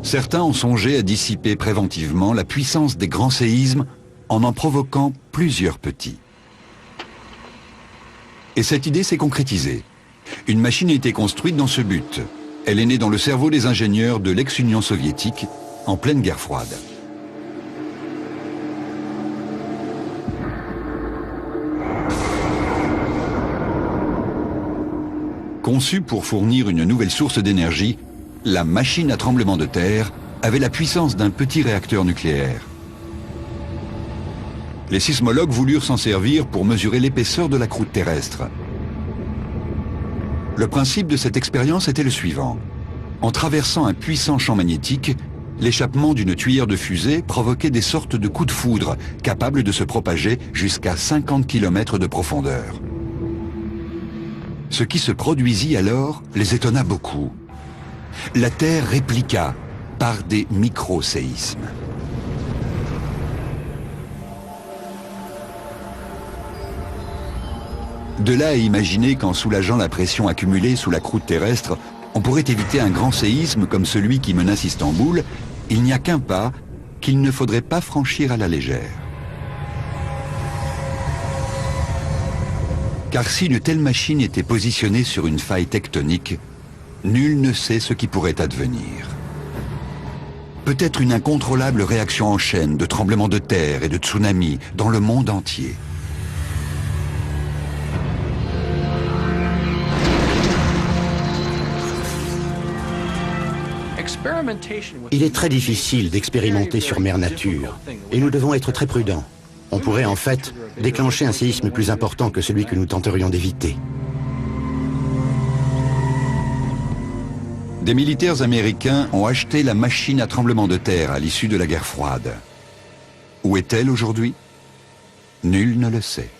Certains ont songé à dissiper préventivement la puissance des grands séismes en provoquant plusieurs petits. Et cette idée s'est concrétisée. Une machine a été construite dans ce but. Elle est née dans le cerveau des ingénieurs de l'ex-Union soviétique en pleine guerre froide. Conçue pour fournir une nouvelle source d'énergie, la machine à tremblement de terre avait la puissance d'un petit réacteur nucléaire. Les sismologues voulurent s'en servir pour mesurer l'épaisseur de la croûte terrestre. Le principe de cette expérience était le suivant. En traversant un puissant champ magnétique, l'échappement d'une tuyère de fusée provoquait des sortes de coups de foudre capables de se propager jusqu'à 50 km de profondeur. Ce qui se produisit alors les étonna beaucoup. La Terre répliqua par des micro-séismes. De là à imaginer qu'en soulageant la pression accumulée sous la croûte terrestre, on pourrait éviter un grand séisme comme celui qui menace Istanbul, il n'y a qu'un pas qu'il ne faudrait pas franchir à la légère. Car si une telle machine était positionnée sur une faille tectonique, nul ne sait ce qui pourrait advenir. Peut-être une incontrôlable réaction en chaîne de tremblements de terre et de tsunamis dans le monde entier. Il est très difficile d'expérimenter sur Mère Nature, et nous devons être très prudents. On pourrait en fait déclencher un séisme plus important que celui que nous tenterions d'éviter. Des militaires américains ont acheté la machine à tremblement de terre à l'issue de la guerre froide. Où est-elle aujourd'hui? Nul ne le sait.